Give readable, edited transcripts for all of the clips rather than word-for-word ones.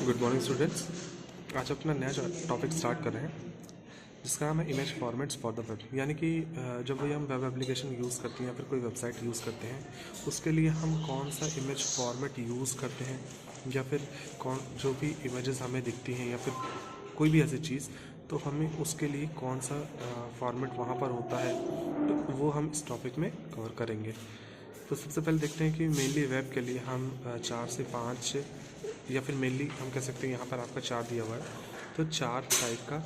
Good morning students. आज अपना नया टॉपिक स्टार्ट कर रहे हैं जिसका नाम है image formats for the web. यानी कि जब भी हम वेब एप्लीकेशन यूज़ करते हैं या फिर कोई वेबसाइट यूज़ करते हैं उसके लिए हम कौन सा इमेज फॉर्मेट यूज़ करते हैं या फिर कौन जो भी इमेजेस हमें दिखती हैं या फिर कोई भी ऐसी चीज़, तो हमें उसके लिए कौन सा फॉर्मेट वहाँ पर होता है, तो वो हम इस टॉपिक में कवर करेंगे। तो सबसे पहले देखते हैं कि मेनली वेब के लिए हम 4 से 5 या फिर मेनली हम कह सकते हैं यहाँ पर आपका 4 दिया हुआ है, तो 4 टाइप का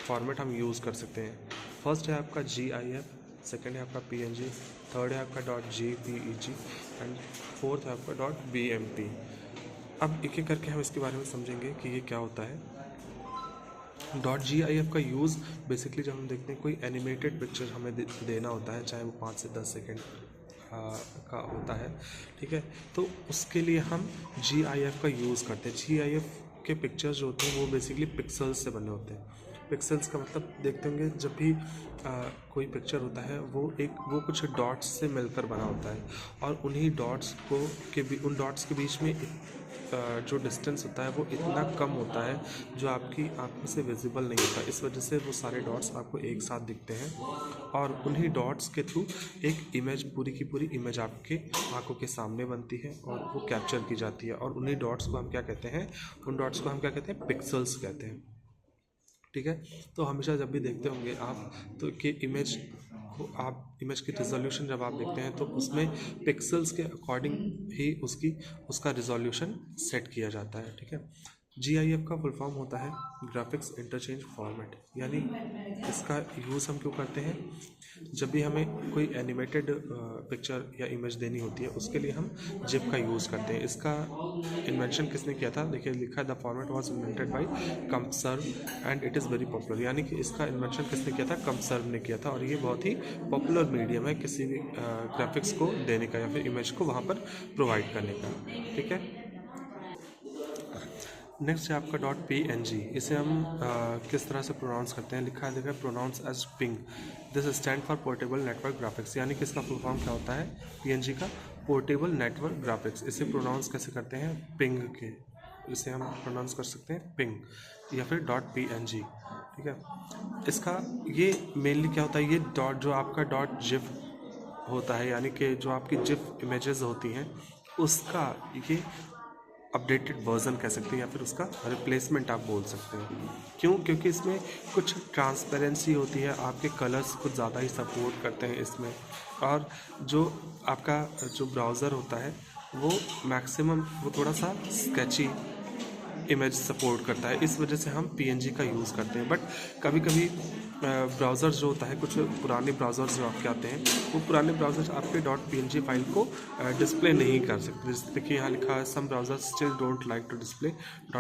फॉर्मेट हम यूज़ कर सकते हैं। फर्स्ट है आपका GIF, सेकंड है आपका PNG, थर्ड है आपका .jpeg एंड फोर्थ है आपका .bmp। अब एक एक करके हम इसके बारे में समझेंगे कि ये क्या होता है। .gif का यूज़ बेसिकली जब हम देखते हैं कोई एनिमेटेड पिक्चर हमें देना होता है, चाहे वो 5 से 10 सेकेंड का होता है, ठीक है, तो उसके लिए हम GIF का यूज़ करते हैं। GIF के पिक्चर्स जो होते हैं वो बेसिकली पिक्सल्स से बने होते हैं। पिक्सल्स का मतलब देखते होंगे जब भी कोई पिक्चर होता है वो कुछ डॉट्स से मिलकर बना होता है और उन्हीं डॉट्स को उन डॉट्स के बीच में जो डिस्टेंस होता है वो इतना कम होता है जो आपकी आंखों से विजिबल नहीं होता। इस वजह से वो सारे डॉट्स आपको एक साथ दिखते हैं और उन्हीं डॉट्स के थ्रू एक इमेज, पूरी की पूरी इमेज आपके आंखों के सामने बनती है और वो कैप्चर की जाती है। और उन्हीं डॉट्स को हम क्या कहते हैं, उन डॉट्स को हम क्या कहते हैं, पिक्सल्स कहते हैं, ठीक है। तो हमेशा जब भी देखते होंगे आप तो कि इमेज को आप इमेज की रिजोल्यूशन जब आप देखते हैं तो उसमें पिक्सल्स के अकॉर्डिंग ही उसका रिजोल्यूशन सेट किया जाता है, ठीक है। GIF का फुल फॉर्म होता है ग्राफिक्स इंटरचेंज फॉर्मेट। यानी इसका यूज़ हम क्यों करते हैं, जब भी हमें कोई एनिमेटेड पिक्चर या इमेज देनी होती है उसके लिए हम GIF का यूज़ करते हैं। इसका इन्वेंशन किसने किया था, देखिए लिखा है the format was invented by CompuServe and it is very popular. यानी कि इसका इन्वेंशन किसने किया था, कम्पसर्व ने किया था और ये बहुत ही पॉपुलर मीडियम है किसी भी ग्राफिक्स को देने का या फिर इमेज को वहाँ पर प्रोवाइड करने का, ठीक है। नेक्स्ट है आपका .png। इसे हम किस तरह से प्रोनाउंस करते हैं, लिखा है देखा pronounce as ping. This stand for portable network graphics. यानी कि इसका फुल फॉर्म क्या होता है, PNG का पोर्टेबल नेटवर्क ग्राफिक्स। इसे प्रोनाउंस कैसे करते हैं, पिंग के, इसे हम प्रोनाउंस कर सकते हैं पिंग या फिर .png, ठीक है। इसका ये मेनली क्या होता है, ये डॉट जो आपका .gif होता है यानी कि जो आपकी GIF इमेजेस होती हैं उसका ये अपडेटेड वर्जन कह सकते हैं या फिर उसका रिप्लेसमेंट आप बोल सकते हैं। क्यों, क्योंकि इसमें कुछ ट्रांसपेरेंसी होती है, आपके कलर्स कुछ ज़्यादा ही सपोर्ट करते हैं इसमें, और जो आपका जो ब्राउज़र होता है वो मैक्सिमम वो थोड़ा सा स्केची इमेज सपोर्ट करता है। इस वजह से हम PNG का यूज़ करते हैं। बट कभी कभी ब्राउज़र जो होता है, कुछ पुराने ब्राउज़र्स जो आपके आते हैं वो पुराने ब्राउज़र्स आपके .png फाइल को डिस्प्ले नहीं कर सकते। जैसे देखिए यहाँ लिखा है some browsers still don't like to display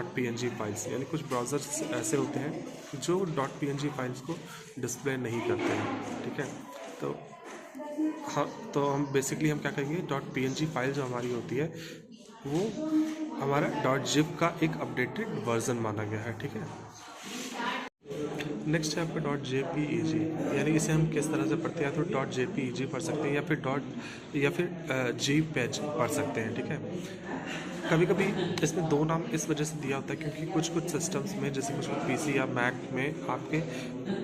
.png files. यानी कुछ ब्राउज़र्स ऐसे होते हैं जो .png फाइल्स को डिस्प्ले नहीं करते हैं, ठीक है। तो हाँ, तो हम बेसिकली हम क्या करेंगे, .png फाइल जो हमारी होती है वो हमारा .gif का एक अपडेटेड वर्जन माना गया है, ठीक है। नेक्स्ट है आपका .jpeg। यानी इसे हम किस तरह से पढ़ते हैं, तो .jpeg पढ़ सकते हैं या फिर JPEG पढ़ सकते हैं, ठीक है। कभी कभी इसमें 2 नाम इस वजह से दिया होता है क्योंकि कुछ सिस्टम्स में, जैसे कुछ PC या मैक में आपके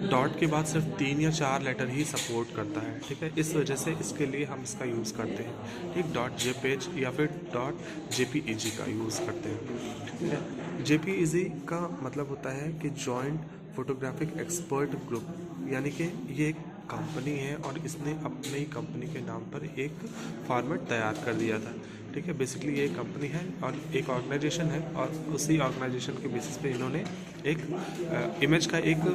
डॉट के बाद सिर्फ 3 या 4 लेटर ही सपोर्ट करता है, ठीक है। इस वजह से इसके लिए हम इसका यूज़ करते हैं, ठीक, .jpeg या फिर .jpeg का यूज़ करते हैं, ठीक है। JPEG का मतलब होता है कि जॉइंट फोटोग्राफिक एक्सपर्ट ग्रुप। यानी कि ये एक कंपनी है और इसने अपनी ही कंपनी के नाम पर एक फॉर्मेट तैयार कर दिया था, ठीक है। बेसिकली ये एक कंपनी है और एक ऑर्गेनाइजेशन है और उसी ऑर्गेनाइजेशन के बेसिस पे इन्होंने एक इमेज का एक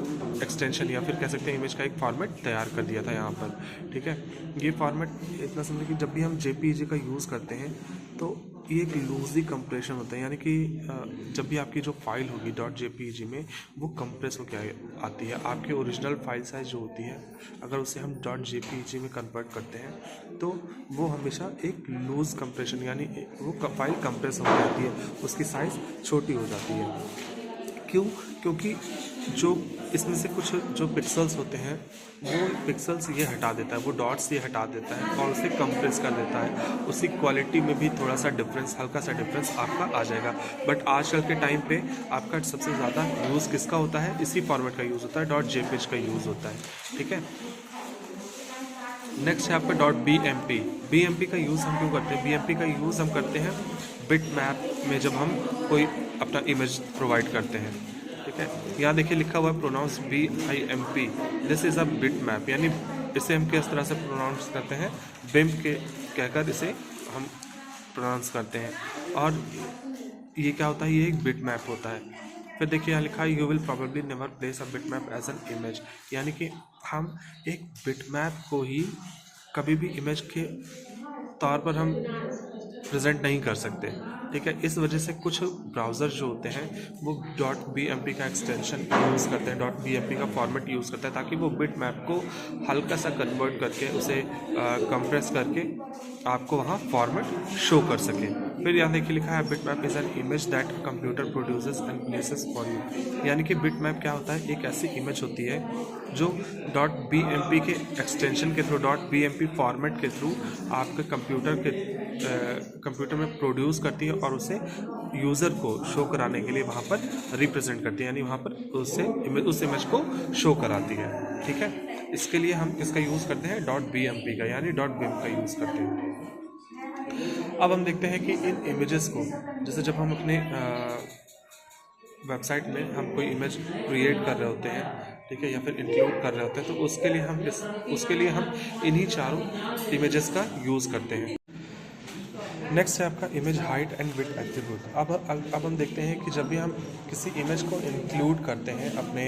एक्सटेंशन या फिर कह सकते हैं इमेज का एक फॉर्मेट तैयार कर दिया था यहाँ पर, ठीक है। ये फॉर्मेट इतना समझिए कि जब भी हम JPEG का यूज़ करते हैं तो ये एक लूजली कंप्रेशन होता है। यानी कि जब भी आपकी जो फाइल होगी .jpeg में वो कंप्रेस होकर आती है, आपकी ओरिजिनल फाइल साइज जो होती है अगर उसे हम .jpeg में कन्वर्ट करते हैं तो वो हमेशा एक लूज़ कंप्रेशन, यानी वो फाइल कंप्रेस हो जाती है, उसकी साइज़ छोटी हो जाती है। क्यों, क्योंकि जो इसमें से कुछ जो पिक्सल्स होते हैं वो पिक्सल्स ये हटा देता है, वो डॉट्स ये हटा देता है और उसे कंप्रेस कर देता है। उसकी क्वालिटी में भी थोड़ा सा डिफरेंस, हल्का सा डिफरेंस आपका आ जाएगा। बट आजकल के टाइम पे आपका सबसे ज़्यादा यूज़ किसका होता है? इसी फॉर्मेट का यूज़ होता है, .jpg का यूज़ होता है, ठीक है। नेक्स्ट है आपका .bmp। bmp का यूज़ हम क्यों करते हैं? bmp का यूज़ हम करते हैं बिट मैप में, जब हम कोई अपना इमेज प्रोवाइड करते हैं, ठीक है। यहाँ देखिए लिखा हुआ है pronounce BIMP, this is a bit map, यानी इसे हम किस तरह से प्रोनाउंस करते हैं? बिम के कहकर इसे हम प्रोनाउंस करते हैं। और ये क्या होता है? ये एक बिट मैप होता है। फिर देखिए यहाँ लिखा है you will probably never place a bit map as an image, यानी कि हम एक बिट मैप को ही कभी भी इमेज के तौर पर हम प्रेजेंट नहीं कर सकते, ठीक है। इस वजह से कुछ ब्राउज़र जो होते हैं वो .bmp का एक्सटेंशन यूज़ करते हैं, .bmp का फॉर्मेट यूज़ करते हैं, ताकि वो बिट मैप को हल्का सा कन्वर्ट करके उसे कंप्रेस करके आपको वहाँ फॉर्मेट शो कर सके। फिर यहाँ देखिए लिखा है bit map is an image that computer produces and places for you, यानी कि बिट मैप क्या होता है? एक ऐसी इमेज होती है जो .bmp के एक्सटेंशन के थ्रू, .bmp फॉर्मेट के थ्रू आपके कंप्यूटर में प्रोड्यूस करती है और उसे यूज़र को शो कराने के लिए वहाँ पर रिप्रेजेंट करती है, यानी वहाँ पर उस इमेज को शो कराती है, ठीक है। इसके लिए हम इसका यूज़ करते हैं .bmp का, यानी .bim का यूज़ करते हैं। अब हम देखते हैं कि इन इमेजेस को, जैसे जब हम अपने वेबसाइट में हम कोई इमेज क्रिएट कर रहे होते हैं, ठीक है, या फिर इंक्लूड कर रहे होते हैं, तो उसके लिए हम इन्हीं चारों इमेजेस का यूज़ करते हैं। नेक्स्ट है आपका image height and width attribute. अब हम देखते हैं कि जब भी हम किसी इमेज को इंक्लूड करते हैं अपने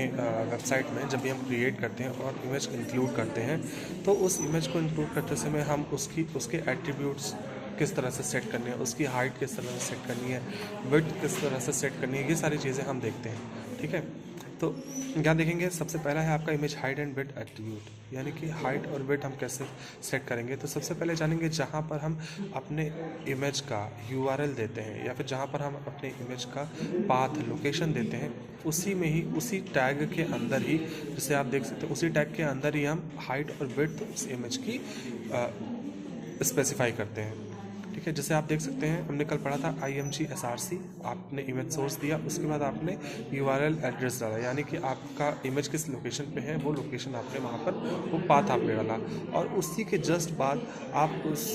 वेबसाइट में, जब भी हम क्रिएट करते हैं और इमेज इंक्लूड करते हैं, तो उस इमेज को इंक्लूड करते समय हम उसके एट्रीब्यूट्स किस तरह से सेट करनी है, उसकी हाइट किस तरह से सेट करनी है, विड्थ किस तरह से सेट करनी है, ये सारी चीज़ें हम देखते हैं, ठीक है। तो क्या देखेंगे? सबसे पहला है आपका image height and width attribute, यानी कि हाइट और विड्थ हम कैसे सेट करेंगे। तो सबसे पहले जानेंगे जहाँ पर हम अपने इमेज का URL देते हैं, या फिर जहाँ पर हम अपने इमेज का पाथ लोकेशन देते हैं, उसी में ही, उसी टैग के अंदर ही, जैसे आप देख सकते हैं, उसी टैग के अंदर ही हम हाइट और विड्थ उस इमेज की स्पेसिफाई करते हैं, ठीक है। जैसे आप देख सकते हैं, हमने कल पढ़ा था IMG SRC, आपने इमेज सोर्स दिया, उसके बाद आपने URL एड्रेस डाला, यानी कि आपका इमेज किस लोकेशन पे है वो लोकेशन आपने वहाँ पर, वो पाथ आपने डाला, और उसी के जस्ट बाद आप उस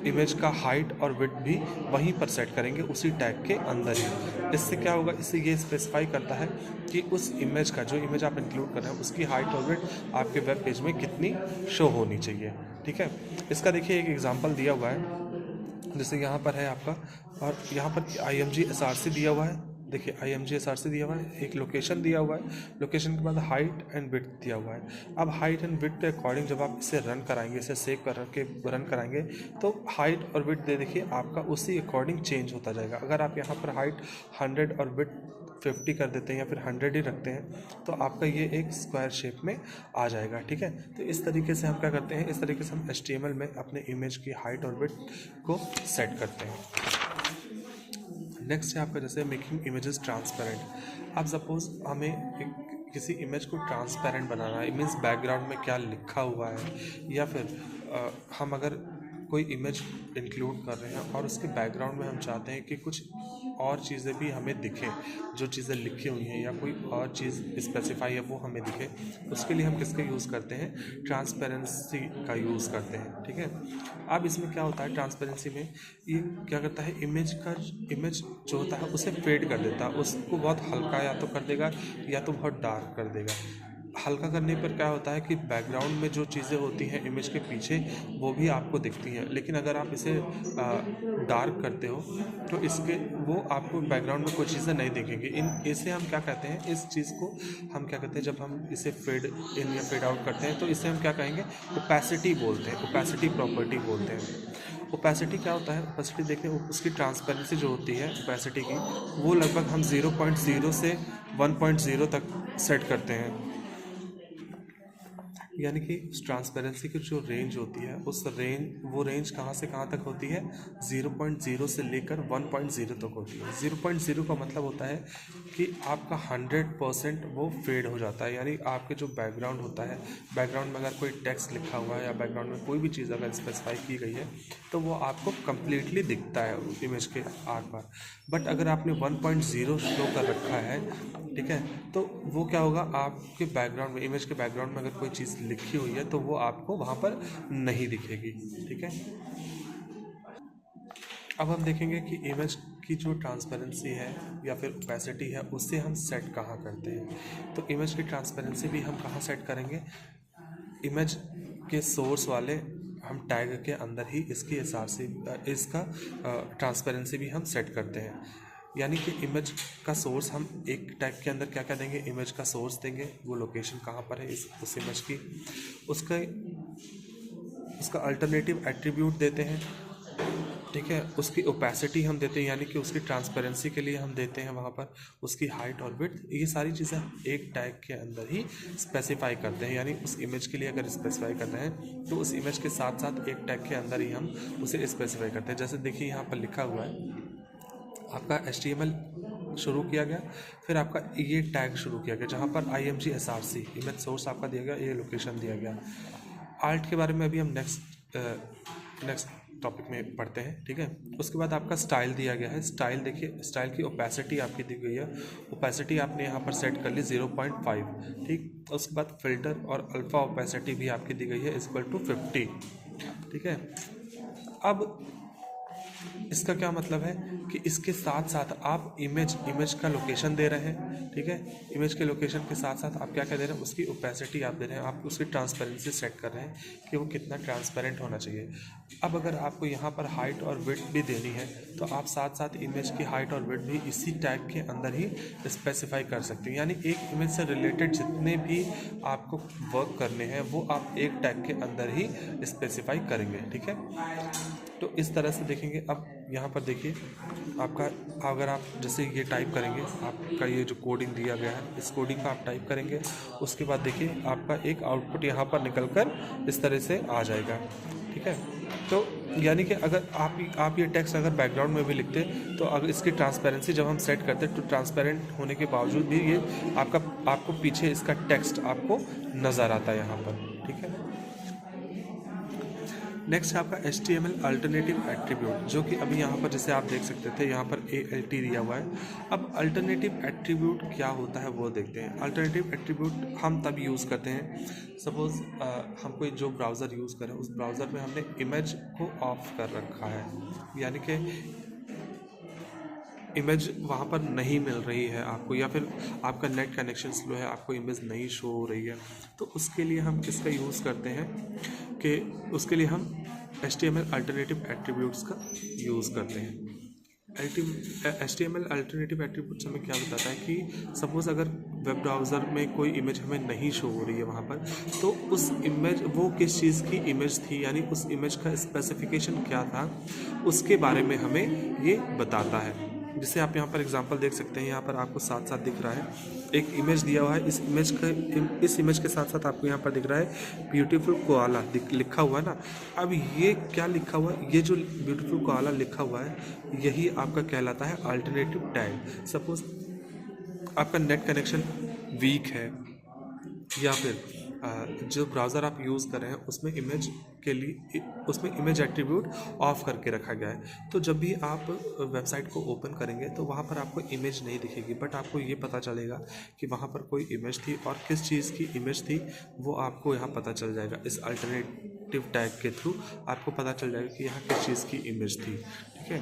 इमेज का हाइट और विड्थ भी वहीं पर सेट करेंगे, उसी टैग के अंदर ही। इससे क्या होगा? इससे ये स्पेसिफाई करता है कि उस इमेज का, जो इमेज आप इंक्लूड कर रहे हैं, उसकी हाइट और विड्थ आपके वेब पेज में कितनी शो होनी चाहिए, ठीक है। इसका देखिए एक एग्जाम्पल दिया हुआ है, जैसे यहाँ पर है आपका, और यहाँ पर IMG SRC दिया हुआ है, देखिए IMG SRC दिया हुआ है, एक लोकेशन दिया हुआ है, लोकेशन के बाद हाइट एंड विड्थ दिया हुआ है। अब हाइट एंड विड्थ के अकॉर्डिंग जब आप इसे रन कराएंगे, इसे सेव करके रन कराएंगे, तो हाइट और विड्थ देखिए आपका उसी अकॉर्डिंग चेंज होता जाएगा। अगर आप यहाँ पर हाइट 100 और विड्थ 50 कर देते हैं, या फिर 100 ही रखते हैं, तो आपका ये एक स्क्वायर शेप में आ जाएगा, ठीक है। तो इस तरीके से हम क्या करते हैं? इस तरीके से हम HTML में अपने इमेज की हाइट और विड्थ को सेट करते हैं। नेक्स्ट है आपका जैसे मेकिंग इमेजेस ट्रांसपेरेंट। अब सपोज हमें किसी इमेज को ट्रांसपेरेंट बनाना है, मीन्स बैकग्राउंड में क्या लिखा हुआ है, या फिर हम अगर कोई इमेज इंक्लूड कर रहे हैं और उसके बैकग्राउंड में हम चाहते हैं कि कुछ और चीज़ें भी हमें दिखें, जो चीज़ें लिखी हुई हैं या कोई और चीज़ स्पेसिफाई है वो हमें दिखे, उसके लिए हम किसका यूज़ करते हैं? ट्रांसपेरेंसी का यूज़ करते हैं, ठीक है। अब इसमें क्या होता है? ट्रांसपेरेंसी में ये क्या करता है? इमेज जो होता है उसे फेड कर देता है, उसको बहुत हल्का या तो कर देगा या तो बहुत डार्क कर देगा। हल्का करने पर क्या होता है कि बैकग्राउंड में जो चीज़ें होती हैं इमेज के पीछे वो भी आपको दिखती हैं, लेकिन अगर आप इसे डार्क करते हो तो इसके वो आपको बैकग्राउंड में कोई चीज़ें नहीं दिखेंगी। इसे हम क्या कहते हैं? इस चीज़ को हम क्या कहते हैं? जब हम इसे फेड इन या फेड आउट करते हैं तो इसे हम क्या कहेंगे? ओपेसिटी बोलते हैं, ओपेसिटी प्रॉपर्टी बोलते हैं। ओपेसिटी क्या होता है? ओपेसिटी देखिए, उसकी ट्रांसपेरेंसी जो होती है ओपेसिटी की, वो लगभग हम 0.0 से 1.0 तक सेट करते हैं। यानी कि उस ट्रांसपेरेंसी की जो रेंज होती है वो रेंज कहाँ से कहाँ तक होती है, 0.0 से लेकर 1.0 तक होती है। 0.0 का मतलब होता है कि आपका 100% वो फेड हो जाता है, यानी आपके जो बैकग्राउंड होता है, बैकग्राउंड में अगर कोई टेक्स्ट लिखा हुआ है या बैकग्राउंड में कोई भी चीज़ अगर स्पेसिफाई की गई है तो वो आपको कम्प्लीटली दिखता है इमेज के आर पार। बट अगर आपने 1.0 शो कर रखा है, ठीक है, तो वो क्या होगा, आपके बैकग्राउंड में, इमेज के बैकग्राउंड में अगर कोई चीज़ लिखी हुई है तो वो आपको वहाँ पर नहीं दिखेगी। ठीक है, अब हम देखेंगे कि इमेज की जो ट्रांसपेरेंसी है या फिर ओपेसिटी है उससे हम सेट कहाँ करते हैं। तो इमेज की ट्रांसपेरेंसी भी हम कहाँ सेट करेंगे, इमेज के सोर्स वाले हम टैग के अंदर ही इसकी एसआरसी इसका ट्रांसपेरेंसी भी हम सेट करते हैं। यानी कि इमेज का सोर्स हम एक टैग के अंदर क्या क्या देंगे, इमेज का सोर्स देंगे, वो लोकेशन कहाँ पर है उस इमेज की, उसका अल्टरनेटिव एट्रीब्यूट देते हैं, ठीक है, उसकी ओपेसिटी हम देते हैं, यानी कि उसकी ट्रांसपेरेंसी के लिए हम देते हैं वहाँ पर उसकी हाइट और विड्थ। ये सारी चीज़ें एक टैग के अंदर ही स्पेसिफाई करते हैं, यानी उस इमेज के लिए अगर स्पेसिफाई करना है तो उस इमेज के साथ साथ एक टैग के अंदर ही हम उसे स्पेसिफाई करते हैं। जैसे देखिए यहाँ पर लिखा हुआ है आपका HTML शुरू किया गया, फिर आपका ये टैग शुरू किया गया जहाँ पर IMG SRC इमेज सोर्स आपका दिया गया, ये लोकेशन दिया गया। आर्ट के बारे में अभी हम नेक्स्ट टॉपिक में पढ़ते हैं। ठीक है, उसके बाद आपका स्टाइल दिया गया है। स्टाइल देखिए, स्टाइल की ओपेसिटी आपकी दी गई है, ओपेसिटी आपने यहाँ पर सेट कर ली 0.5। ठीक, उसके बाद फिल्टर और अल्फ़ा ओपेसिटी भी आपकी दी गई है =50। ठीक है, अब इसका क्या मतलब है कि इसके साथ साथ आप इमेज का लोकेशन दे रहे हैं। ठीक है, इमेज के लोकेशन के साथ साथ आप क्या क्या दे रहे हैं, उसकी ओपेसिटी आप दे रहे हैं, आप उसकी ट्रांसपेरेंसी सेट कर रहे हैं कि वो कितना ट्रांसपेरेंट होना चाहिए। अब अगर आपको यहाँ पर हाइट और विड्थ भी देनी है तो आप साथ साथ इमेज की हाइट और विड्थ भी इसी टैग के अंदर ही स्पेसिफाई कर सकते हैं। यानी एक इमेज से रिलेटेड जितने भी आपको वर्क करने हैं वो आप एक टैग के अंदर ही स्पेसिफाई करेंगे। ठीक है, तो इस तरह से देखेंगे। अब यहाँ पर देखिए आपका, अगर आप जैसे ये टाइप करेंगे, आपका ये जो कोडिंग दिया गया है इस कोडिंग का आप टाइप करेंगे, उसके बाद देखिए आपका एक आउटपुट यहाँ पर निकल कर इस तरह से आ जाएगा। ठीक है, तो यानी कि अगर आप ये टेक्स्ट अगर बैकग्राउंड में भी लिखते तो अगर इसकी ट्रांसपेरेंसी जब हम सेट करते तो ट्रांसपेरेंट होने के बावजूद भी ये आपको पीछे इसका टेक्स्ट आपको नज़र आता है यहाँ पर। ठीक है, नेक्स्ट है आपका HTML अल्टरनेटिव एट्रीब्यूट, जो कि अभी यहाँ पर जैसे आप देख सकते थे यहाँ पर ALT दिया हुआ है। अब अल्टरनेटिव एट्रीब्यूट क्या होता है वो देखते हैं। अल्टरनेटिव एट्रीब्यूट हम तब यूज़ करते हैं, सपोज़ हम कोई जो ब्राउज़र यूज़ करें उस ब्राउज़र में हमने इमेज को ऑफ कर रखा है, यानी कि इमेज वहाँ पर नहीं मिल रही है आपको, या फिर आपका नेट कनेक्शन स्लो है, आपको इमेज नहीं शो हो रही है, तो उसके लिए हम किसका यूज़ करते हैं कि उसके लिए हम HTML अल्टरनेटिव एट्रीब्यूट्स का यूज़ करते हैं। HTML अल्टरनेटिव एट्रीब्यूट्स हमें क्या बताता है कि सपोज़ अगर वेब ब्राउज़र में कोई इमेज हमें नहीं शो हो रही है वहाँ पर, तो उस इमेज वो किस चीज़ की इमेज थी, यानी उस इमेज का स्पेसिफिकेशन क्या था, उसके बारे में हमें ये बताता है। जिसे आप यहाँ पर एग्जांपल देख सकते हैं, यहाँ पर आपको साथ साथ दिख रहा है एक इमेज दिया हुआ है, इस इमेज के साथ साथ आपको यहाँ पर दिख रहा है ब्यूटीफुल कोआला लिखा हुआ है ना। अब ये क्या लिखा हुआ है, ये जो ब्यूटीफुल कोआला लिखा हुआ है यही आपका कहलाता है अल्टरनेटिव टैग। सपोज आपका नेट कनेक्शन वीक है या फिर जो ब्राउज़र आप यूज़ कर रहे हैं उसमें इमेज के लिए उसमें इमेज एट्रीब्यूट ऑफ करके रखा गया है, तो जब भी आप वेबसाइट को ओपन करेंगे तो वहाँ पर आपको इमेज नहीं दिखेगी, बट आपको ये पता चलेगा कि वहाँ पर कोई इमेज थी और किस चीज़ की इमेज थी वो आपको यहाँ पता चल जाएगा। इस अल्टरनेटिव टैग के थ्रू आपको पता चल जाएगा कि यहाँ किस चीज़ की इमेज थी। ठीक है,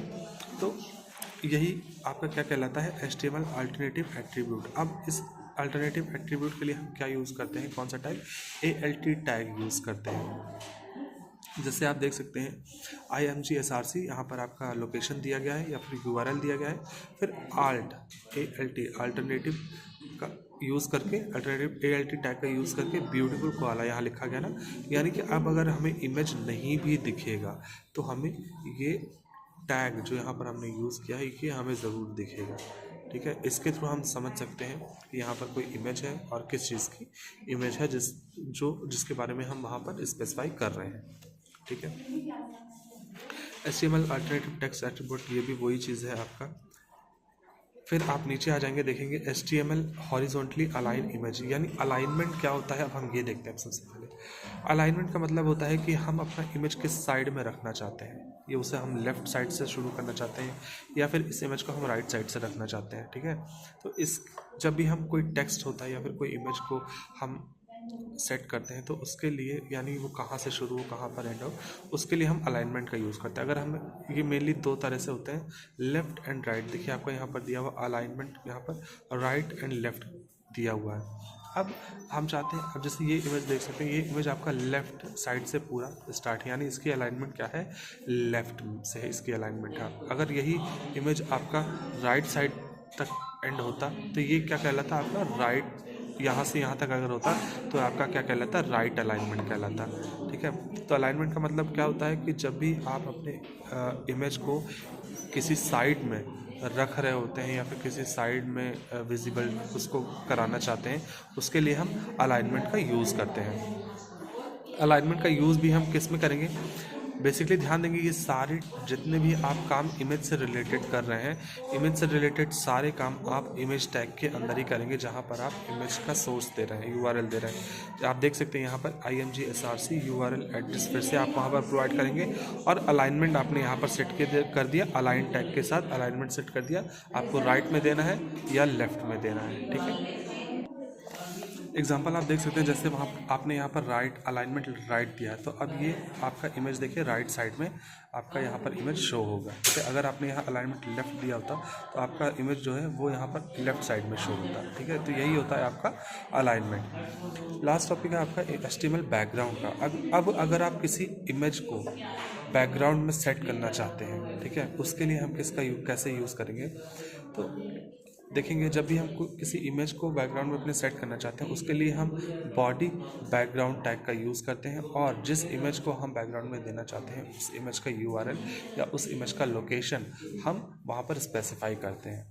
तो यही आपका क्या कहलाता है HTML अल्टरनेटिव एट्रीब्यूट। अब इस अल्टरनेटिव एट्रीब्यूट के लिए हम क्या यूज़ करते हैं, कौन सा टैग, ALT टैग यूज़ करते हैं। जैसे आप देख सकते हैं IMG SRC, यहाँ पर आपका लोकेशन दिया गया है या फिर URL दिया गया है, फिर ALT अल्टरनेटिव का यूज़ करके, अल्टरनेटिव ALT टैग का यूज़ करके ब्यूटीफुल कोआला यहाँ लिखा गया ना। यानी कि अब अगर हमें इमेज नहीं भी दिखेगा तो हमें ये टैग जो यहाँ पर हमने यूज़ किया है ये हमें ज़रूर दिखेगा। ठीक है। इसके थ्रू हम समझ सकते हैं कि यहाँ पर कोई इमेज है और किस चीज़ की इमेज है जिसके बारे में हम वहाँ पर स्पेसिफाई कर रहे हैं, ठीक है। HTML अल्टरनेटिव टेक्स्ट एट्रीब्यूट, ये भी वही चीज़ है आपका। फिर आप नीचे आ जाएंगे, देखेंगे HTML हॉरिजॉन्टली अलाइन इमेज, यानी अलाइनमेंट क्या होता है अब हम ये देखते हैं। सबसे पहले अलाइनमेंट का मतलब होता है कि हम अपना इमेज किस साइड में रखना चाहते हैं, ये उसे हम लेफ़्ट साइड से शुरू करना चाहते हैं या फिर इस इमेज को हम राइट साइड से रखना चाहते हैं, ठीक है। तो इस जब भी हम कोई टेक्स्ट होता है या फिर कोई इमेज को हम सेट करते हैं तो उसके लिए यानी वो कहाँ से शुरू हो कहाँ पर एंड हो, उसके लिए हम अलाइनमेंट का यूज़ करते हैं। अगर हम ये मेनली दो तरह से होते हैं, लेफ़्ट एंड राइट। देखिए आपको यहाँ पर दिया हुआ अलाइनमेंट, यहाँ पर राइट एंड लेफ़्ट दिया हुआ है। अब हम चाहते हैं, अब जैसे ये इमेज देख सकते हैं, ये इमेज आपका लेफ़्ट साइड से पूरा स्टार्ट है, यानी इसकी अलाइनमेंट क्या है, लेफ़्ट से है इसकी अलाइनमेंट है। अगर यही इमेज आपका राइट साइड तक एंड होता तो ये क्या कहलाता आपका, राइट, यहाँ से यहाँ तक अगर होता तो आपका क्या कहलाता, राइट अलाइनमेंट कहलाता, ठीक है। तो अलाइनमेंट का मतलब क्या होता है कि जब भी आप अपने इमेज को किसी साइड में रख रहे होते हैं या फिर किसी साइड में विजिबल उसको कराना चाहते हैं, उसके लिए हम अलाइनमेंट का यूज़ करते हैं। अलाइनमेंट का यूज़ भी हम किस में करेंगे, बेसिकली ध्यान देंगे ये सारे जितने भी आप काम इमेज से रिलेटेड कर रहे हैं, इमेज से रिलेटेड सारे काम आप इमेज टैग के अंदर ही करेंगे, जहाँ पर आप इमेज का सोर्स दे रहे हैं, URL दे रहे हैं। आप देख सकते हैं यहाँ पर IMG SRC URL एड्रेस फिर से आप वहाँ पर प्रोवाइड करेंगे और अलाइनमेंट आपने यहाँ पर सेट कर दिया, अलाइन टैग के साथ अलाइनमेंट सेट कर दिया, आपको राइट में देना है या लेफ्ट में देना है, ठीक है। एग्जाम्पल आप देख सकते हैं, जैसे वहाँ आपने यहाँ पर राइट अलाइनमेंट राइट दिया है, तो अब ये आपका इमेज देखिए राइट साइड में आपका यहाँ पर इमेज शो होगा, ठीक है। अगर आपने यहाँ अलाइनमेंट लेफ्ट दिया होता तो आपका इमेज जो है वो यहाँ पर लेफ्ट साइड में शो होता, ठीक है। तो यही होता है आपका अलाइनमेंट। लास्ट टॉपिक है आपका HTML बैकग्राउंड का। अब अगर आप किसी इमेज को बैकग्राउंड में सेट करना चाहते हैं, ठीक है, उसके लिए हम कैसे यूज़ करेंगे, तो देखेंगे जब भी हम किसी इमेज को बैकग्राउंड में अपने सेट करना चाहते हैं, उसके लिए हम बॉडी बैकग्राउंड टैग का यूज़ करते हैं और जिस इमेज को हम बैकग्राउंड में देना चाहते हैं उस इमेज का URL या उस इमेज का लोकेशन हम वहाँ पर स्पेसिफाई करते हैं,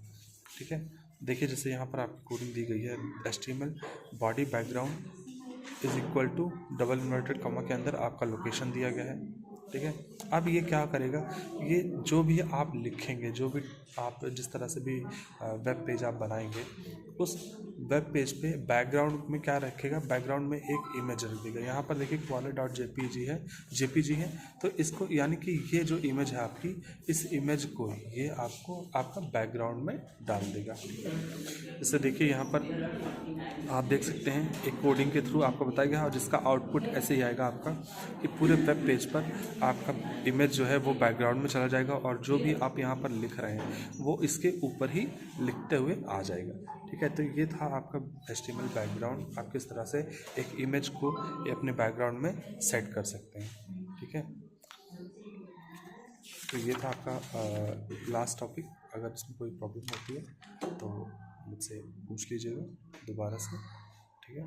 ठीक है। देखिए जैसे यहाँ पर आपकी कोडिंग दी गई है, HTML body background is equal to double inverted comma के अंदर आपका लोकेशन दिया गया है, ठीक है। अब ये क्या करेगा, ये जो भी आप लिखेंगे, जो भी आप जिस तरह से भी वेब पेज आप बनाएंगे, उस वेब पेज पे बैकग्राउंड में क्या रखेगा, बैकग्राउंड में एक इमेज रख देगा। यहाँ पर देखिए JPG है, तो इसको यानी कि ये जो इमेज है आपकी, इस इमेज को ये आपको आपका बैकग्राउंड में डाल देगा। जैसे देखिए यहाँ पर आप देख सकते हैं एक कोडिंग के थ्रू आपको बताया गया और जिसका आउटपुट ऐसे ही आएगा आपका कि पूरे वेब पेज पर आपका इमेज जो है वो बैकग्राउंड में चला जाएगा और जो भी आप यहाँ पर लिख रहे हैं वो इसके ऊपर ही लिखते हुए आ जाएगा, ठीक है। तो ये था आपका HTML बैकग्राउंड, आप किस तरह से एक इमेज को अपने बैकग्राउंड में सेट कर सकते हैं, ठीक है। तो ये था आपका लास्ट टॉपिक। अगर इसमें कोई प्रॉब्लम होती है तो मुझसे पूछ लीजिएगा दोबारा से, ठीक है।